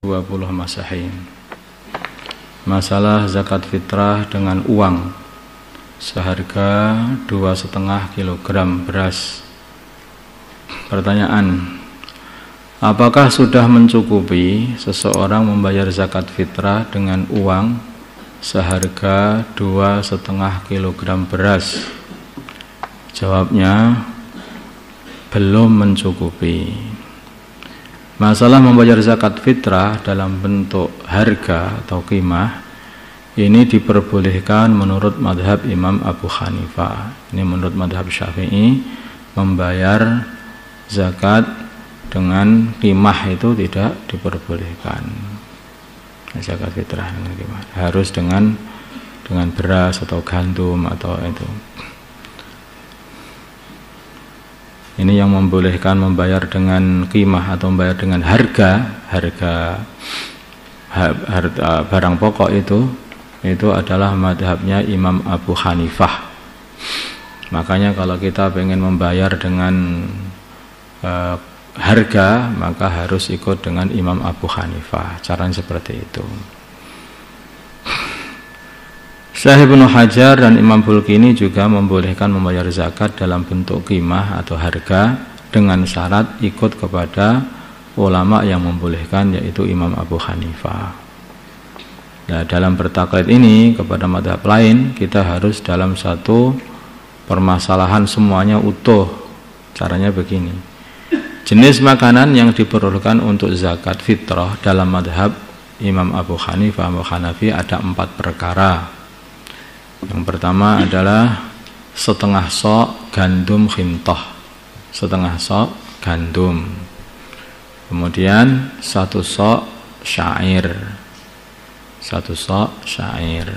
20 Masehi. Masalah zakat fitrah dengan uang seharga 2,5 kg beras. Pertanyaan: apakah sudah mencukupi seseorang membayar zakat fitrah dengan uang seharga 2,5 kg beras? Jawabnya, belum mencukupi. Masalah membayar zakat fitrah dalam bentuk harga atau qimah ini diperbolehkan menurut madhab Imam Abu Hanifah. Ini menurut madhab Syafi'i, membayar zakat dengan qimah itu tidak diperbolehkan. Zakat fitrah dengan qimah harus dengan beras atau gandum atau itu. Ini yang membolehkan membayar dengan qimah atau membayar dengan harga barang pokok itu adalah madhabnya Imam Abu Hanifah. Makanya kalau kita pengen membayar dengan harga, maka harus ikut dengan Imam Abu Hanifah. Caranya seperti itu. Syekh Ibnu Hajar dan Imam Bulkini juga membolehkan membayar zakat dalam bentuk qimah atau harga dengan syarat ikut kepada ulama yang membolehkan, yaitu Imam Abu Hanifah. Nah, dalam bertaklid ini kepada madhab lain, kita harus dalam satu permasalahan semuanya utuh. Caranya begini: jenis makanan yang diperlukan untuk zakat fitrah dalam madhab Imam Abu Hanifah atau Hanafi ada 4 perkara. Yang pertama adalah setengah sok gandum khintah, setengah sok gandum. Kemudian 1 sok syair, 1 sok syair.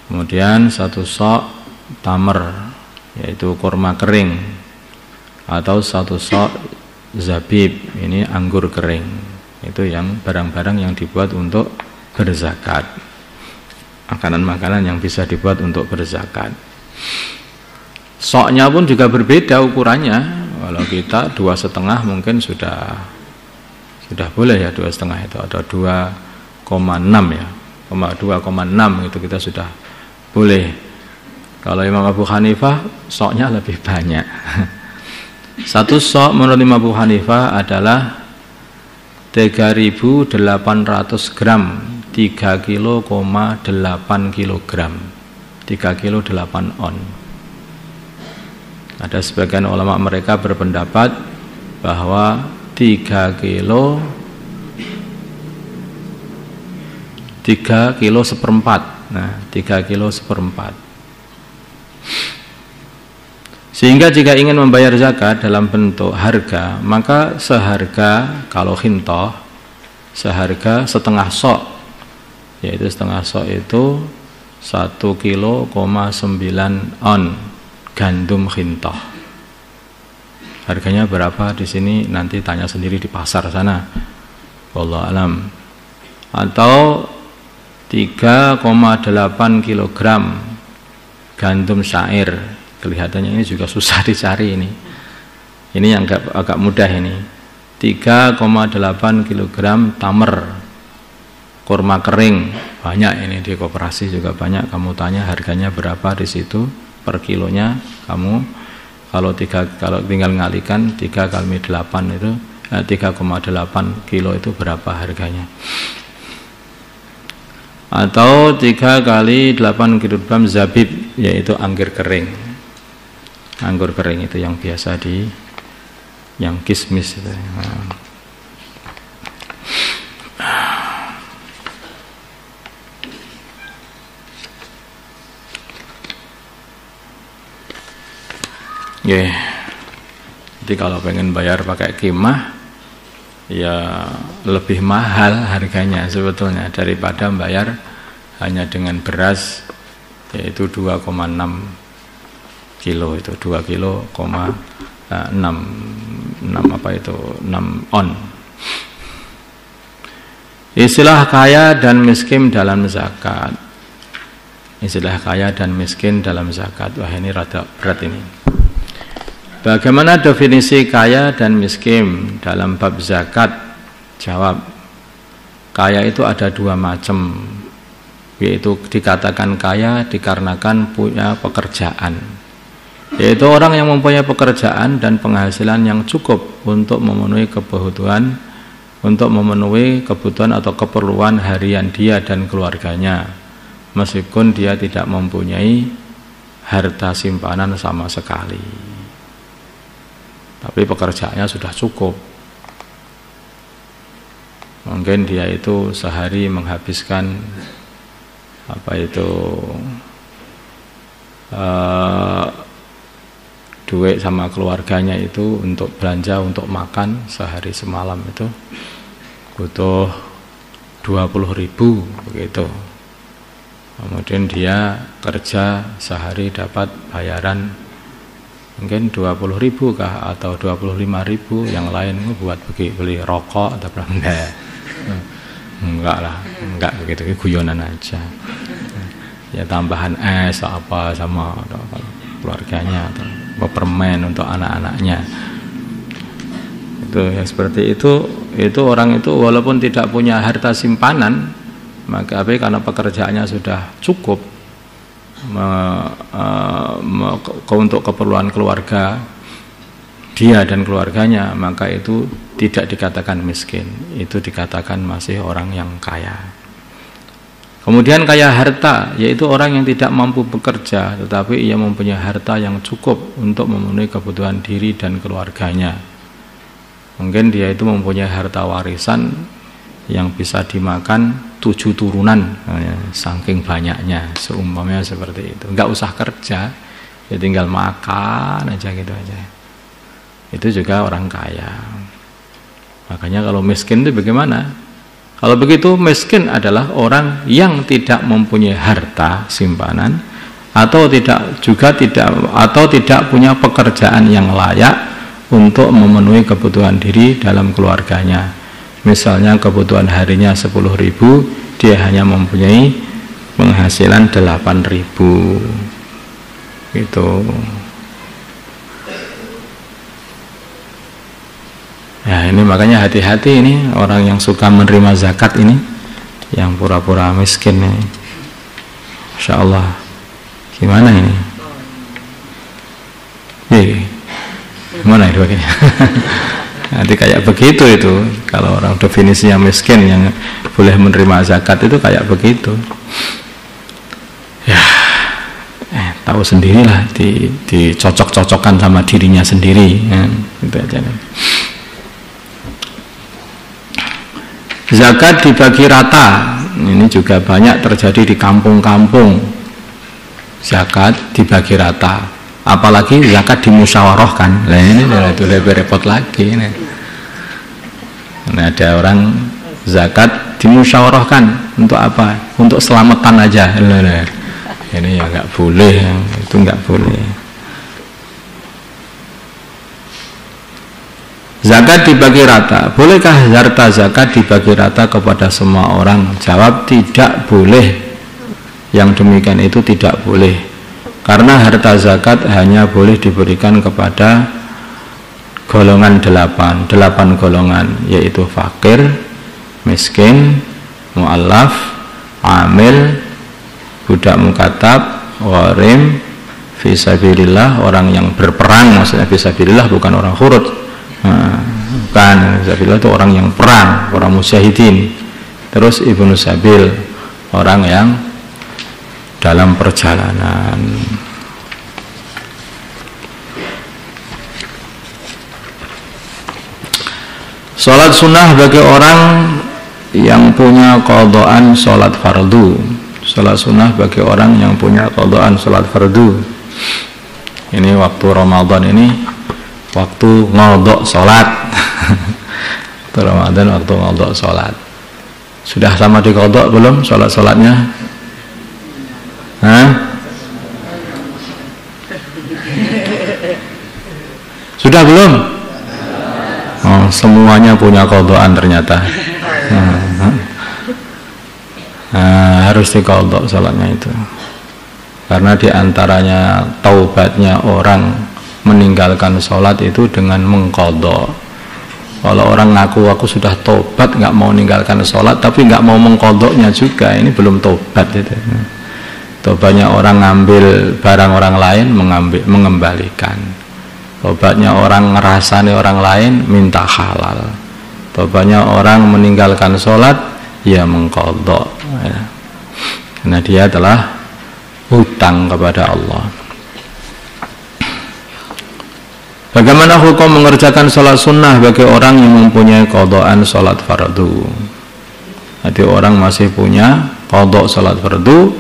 Kemudian 1 sok tamar, yaitu kurma kering, atau 1 sok zabib, ini anggur kering. Itu yang barang-barang yang dibuat untuk berzakat, makanan-makanan yang bisa dibuat untuk berzakat. Soknya pun juga berbeda ukurannya. Kalau kita 2,5 mungkin sudah boleh ya, 2,5 itu, atau 2,6 ya, 2,6 itu kita sudah boleh. Kalau Imam Abu Hanifah soknya lebih banyak. 1 sok menurut Imam Abu Hanifah adalah 3.800 gram, 3,8 kilogram, 3 kilo 8 on. Ada sebagian ulama mereka berpendapat bahwa 3 kilo 1/4. Nah, 3 kilo 1/4. Sehingga jika ingin membayar zakat dalam bentuk harga, maka seharga, kalau khintah, seharga setengah sok, yaitu setengah sok itu 1,9 kilo on gandum khintah. Harganya berapa di sini nanti tanya sendiri di pasar sana, wallahu alam. Atau 3,8 kilogram gandum syair. Kelihatannya ini juga susah dicari ini. Ini yang agak mudah ini. 3,8 kilogram tamar, kurma kering. Banyak ini di koperasi juga banyak. Kamu tanya harganya berapa di situ per kilonya. Kamu kalau tinggal ngalikan 3 kali 8 itu 3,8 kilo itu berapa harganya. Atau 3 kali 8 kilogram zabib, yaitu anggur kering. Anggur kering itu yang biasa yang kismis itu. Jadi kalau pengen bayar pakai qimah, ya lebih mahal harganya sebetulnya daripada bayar hanya dengan beras, yaitu 2,6 kilo, itu 2 kilo, 6 on. Istilah kaya dan miskin dalam zakat. Istilah kaya dan miskin dalam zakat. Wah, ini rada berat ini. Bagaimana definisi kaya dan miskin dalam bab zakat? Jawab, kaya itu ada dua macam, yaitu dikatakan kaya dikarenakan punya pekerjaan, yaitu orang yang mempunyai pekerjaan dan penghasilan yang cukup untuk memenuhi kebutuhan atau keperluan harian dia dan keluarganya, meskipun dia tidak mempunyai harta simpanan sama sekali, tapi pekerjaannya sudah cukup. Mungkin dia itu sehari menghabiskan duit sama keluarganya itu untuk belanja, untuk makan sehari semalam itu butuh 20.000 begitu. Kemudian dia kerja sehari dapat bayaran mungkin 20.000 kah atau 25.000, yang lain buat beli rokok atau berapa. Enggak lah, enggak begitu, guyonan aja. Ya tambahan es apa sama keluarganya atau permen untuk anak-anaknya. Itu ya seperti itu orang itu walaupun tidak punya harta simpanan, maka karena pekerjaannya sudah cukup untuk keperluan keluarga dia dan keluarganya, maka itu tidak dikatakan miskin, itu dikatakan masih orang yang kaya. Kemudian kaya harta, yaitu orang yang tidak mampu bekerja tetapi ia mempunyai harta yang cukup untuk memenuhi kebutuhan diri dan keluarganya. Mungkin dia itu mempunyai harta warisan yang bisa dimakan 7 turunan, saking banyaknya, seumpamanya seperti itu. Enggak usah kerja, ya tinggal makan aja gitu aja. Itu juga orang kaya. Makanya kalau miskin itu bagaimana? Kalau begitu miskin adalah orang yang tidak mempunyai harta simpanan atau tidak punya pekerjaan yang layak untuk memenuhi kebutuhan diri dalam keluarganya. Misalnya kebutuhan harinya 10.000, dia hanya mempunyai penghasilan 8.000 gitu. Ya ini makanya hati-hati ini orang yang suka menerima zakat ini, yang pura-pura miskin ini. Masya Allah, gimana ini? Gimana itu kayaknya? Nanti kayak begitu itu, kalau orang definisinya miskin yang boleh menerima zakat itu kayak begitu. Ya, tahu sendirilah, dicocok-cocokkan sama dirinya sendiri, ya, gitu aja. Zakat dibagi rata, ini juga banyak terjadi di kampung-kampung. Zakat dibagi rata, apalagi zakat dimusyawarahkan. Lah ini itu lebih repot lagi. Nah, ada orang zakat dimusyawarahkan untuk apa? Untuk selamatan aja. Ini ya nggak boleh, itu nggak boleh. Zakat dibagi rata. Bolehkah harta zakat dibagi rata kepada semua orang? Jawab, tidak boleh. Yang demikian itu tidak boleh. Karena harta zakat hanya boleh diberikan kepada golongan 8 golongan, yaitu fakir, miskin, mu'allaf, amil, budak mukatab, gharim, fisabilillah, orang yang berperang. Maksudnya fisabilillah bukan orang khurud. Bukan, fisabilillah itu orang yang perang, orang musyahidin. Terus ibnu sabil, orang yang dalam perjalanan. Sholat sunnah bagi orang yang punya qadhaan sholat fardu. Sholat sunnah bagi orang yang punya qadhaan sholat fardu. Ini waktu Ramadan ini waktu ngodok sholat. Waktu Ramadan waktu ngodok sholat. Sudah sama dikodok belum sholat-sholatnya? Hah? Sudah belum? Oh, semuanya punya kodokan ternyata. Harus dikodok sholatnya itu. Karena diantaranya taubatnya orang meninggalkan sholat itu dengan mengkodok. Kalau orang ngaku aku sudah tobat, nggak mau meninggalkan sholat, tapi nggak mau mengkodoknya juga, ini belum tobat itu. Tobatnya orang ngambil barang orang lain, mengembalikan. Tobatnya orang ngerasani orang lain, minta halal. Tobatnya orang meninggalkan sholat, ya mengkodok. Karena dia telah hutang kepada Allah. Bagaimana hukum mengerjakan sholat sunnah bagi orang yang mempunyai qadaan sholat fardu? Jadi orang masih punya qada sholat fardu,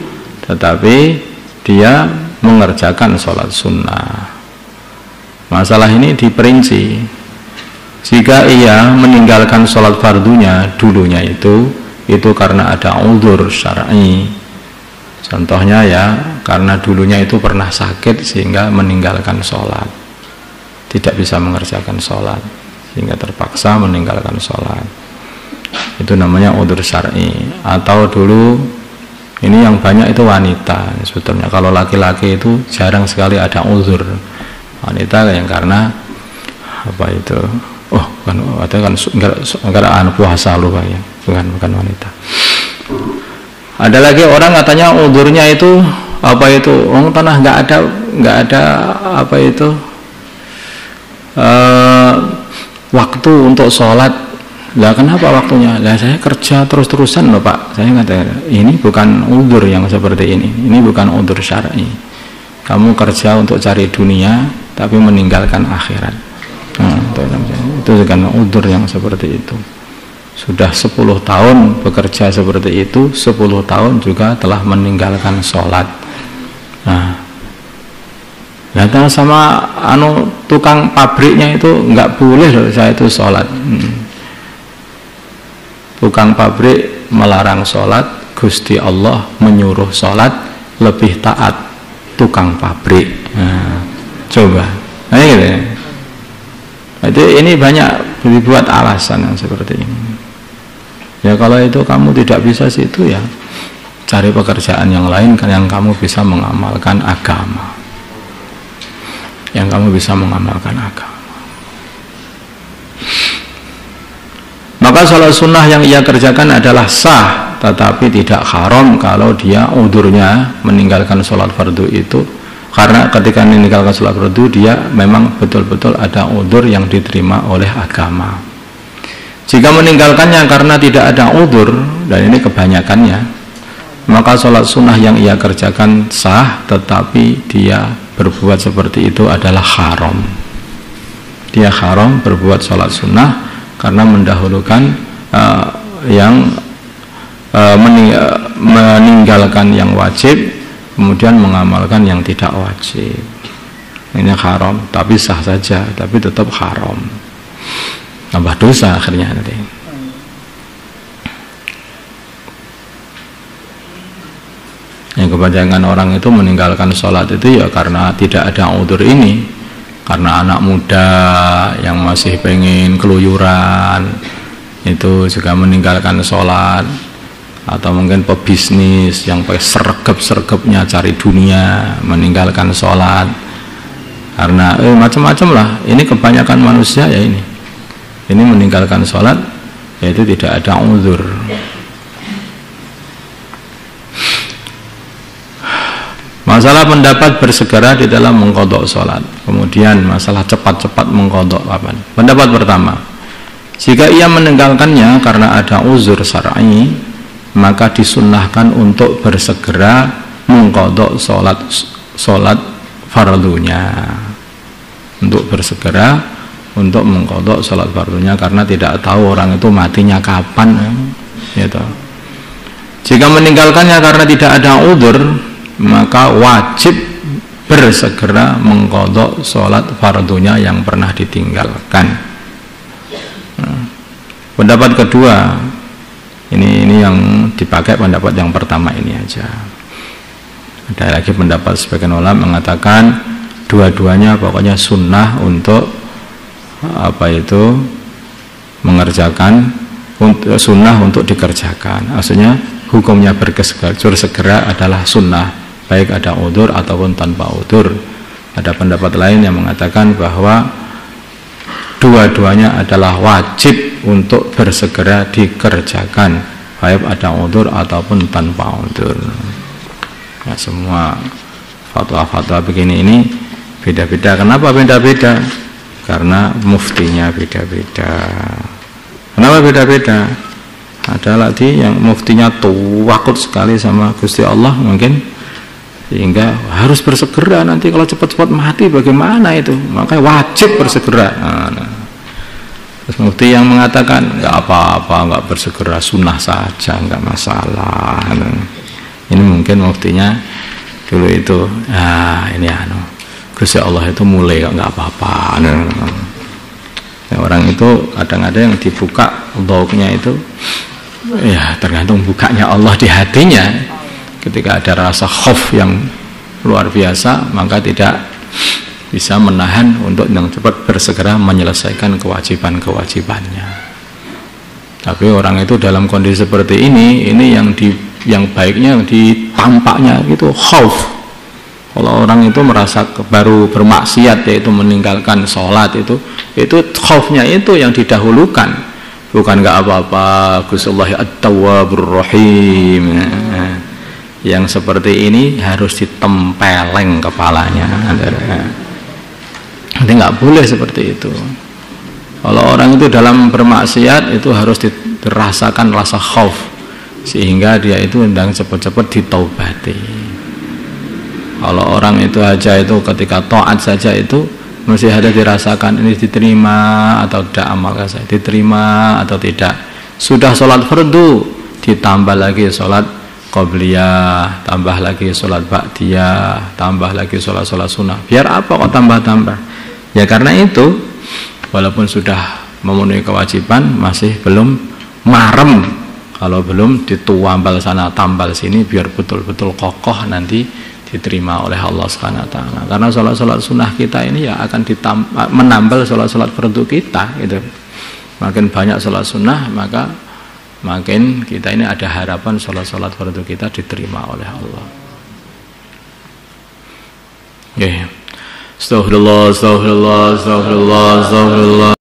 tetapi dia mengerjakan sholat sunnah. Masalah ini diperinci. Jika ia meninggalkan sholat fardunya dulunya itu karena ada uzur syar'i. Contohnya ya, karena dulunya itu pernah sakit sehingga meninggalkan sholat, tidak bisa mengerjakan sholat sehingga terpaksa meninggalkan sholat, itu namanya udzur syar'i. Atau dulu ini yang banyak itu wanita sebetulnya. Kalau laki-laki itu jarang sekali ada udzur. Wanita yang karena apa itu, kan enggak anu puasa lupa ya, bukan wanita. Ada lagi orang katanya udzurnya itu apa itu, tanah nggak ada apa itu waktu untuk sholat. Lah kenapa waktunya? Lah saya kerja terus-terusan loh Pak. Saya kata ini bukan udzur yang seperti ini bukan udzur syar'i. Kamu kerja untuk cari dunia tapi meninggalkan akhirat. Itu bukan udzur yang seperti itu. Sudah 10 tahun bekerja seperti itu, 10 tahun juga telah meninggalkan sholat. Datang sama tukang pabriknya itu nggak boleh loh saya itu sholat. Tukang pabrik melarang sholat, Gusti Allah menyuruh sholat, lebih taat tukang pabrik. Coba, gitu ya. Jadi ini banyak dibuat alasan yang seperti ini. Ya kalau itu kamu tidak bisa situ ya cari pekerjaan yang lain kan yang kamu bisa mengamalkan agama. Yang kamu bisa mengamalkan agama. Maka sholat sunnah yang ia kerjakan adalah sah, tetapi tidak haram kalau dia udurnya meninggalkan sholat fardu itu. Karena ketika meninggalkan sholat fardu dia memang betul-betul ada udur yang diterima oleh agama. Jika meninggalkannya karena tidak ada udur, dan ini kebanyakannya, maka sholat sunnah yang ia kerjakan sah, tetapi dia berbuat seperti itu adalah haram. Dia haram berbuat sholat sunnah karena mendahulukan meninggalkan yang wajib, kemudian mengamalkan yang tidak wajib. Ini haram, tapi sah saja, tapi tetap haram. Tambah dosa akhirnya nanti. Yang kebanyakan orang itu meninggalkan sholat itu ya karena tidak ada udzur ini, karena anak muda yang masih pengen keluyuran itu juga meninggalkan sholat, atau mungkin pebisnis yang pakai sergap-sergapnya cari dunia meninggalkan sholat, karena macam-macam lah. Ini kebanyakan manusia ya ini meninggalkan sholat yaitu tidak ada udzur. Masalah pendapat bersegera di dalam mengqadha sholat. Kemudian masalah cepat-cepat mengqadha kapan? Pendapat pertama, jika ia meninggalkannya karena ada uzur syar'i, maka disunnahkan untuk bersegera mengqadha sholat fardunya. Untuk bersegera untuk mengqadha sholat fardunya karena tidak tahu orang itu matinya kapan, gitu. Jika meninggalkannya karena tidak ada uzur, maka wajib bersegera mengqadha sholat fardunya yang pernah ditinggalkan. Pendapat kedua, ini yang dipakai pendapat yang pertama ini aja. Ada lagi pendapat sebagian ulama mengatakan dua-duanya pokoknya sunnah untuk mengerjakan, sunnah untuk dikerjakan. Maksudnya hukumnya bersegera adalah sunnah, baik ada udzur ataupun tanpa udzur. Ada pendapat lain yang mengatakan bahwa dua-duanya adalah wajib untuk bersegera dikerjakan, baik ada udzur ataupun tanpa udzur. Ya, semua fatwa-fatwa begini ini beda-beda. Kenapa beda-beda? Karena muftinya beda-beda. Kenapa beda-beda? Ada lagi yang muftinya tawakut sekali sama Gusti Allah mungkin, sehingga harus bersegera, nanti kalau cepat-cepat mati bagaimana itu, makanya wajib bersegera. Terus mufti yang mengatakan nggak apa-apa, nggak bersegera, sunnah saja, nggak masalah. Ini mungkin muftinya dulu itu, ini Gusti Allah itu mulai nggak apa-apa. Orang itu kadang ada yang dibuka dhauknya itu, ya tergantung bukanya Allah di hatinya. Ketika ada rasa khauf yang luar biasa, maka tidak bisa menahan untuk yang cepat bersegera menyelesaikan kewajiban-kewajibannya. Tapi orang itu dalam kondisi seperti ini yang baiknya yang ditampaknya itu khauf. Kalau orang itu merasa baru bermaksiat, yaitu meninggalkan sholat, itu khaufnya itu yang didahulukan, bukan nggak apa-apa, Gusti At-Tawwabur Rahim. Yang seperti ini harus ditempeleng kepalanya. Jadi nggak boleh seperti itu. Kalau orang itu dalam bermaksiat itu harus dirasakan rasa khauf, sehingga dia itu hendang cepat-cepat ditaubati. Kalau orang itu aja itu ketika taat saja itu mesti ada dirasakan ini diterima atau tidak amal saya, diterima atau tidak. Sudah sholat fardu ditambah lagi sholat qobliyah, tambah lagi sholat ba'diyah, tambah lagi sholat sunnah. Biar apa kok tambah-tambah? Ya karena itu walaupun sudah memenuhi kewajiban masih belum marem. Kalau belum dituambal sana tambal sini biar betul-betul kokoh nanti diterima oleh Allah Subhanahu wa taala. Karena sholat-sholat sunnah kita ini ya akan menambal sholat-sholat fardu kita gitu. Makin banyak sholat sunnah maka makin kita ini ada harapan sholat-sholat fardu kita diterima oleh Allah. Astagfirullah, astagfirullah, astagfirullah, astagfirullah.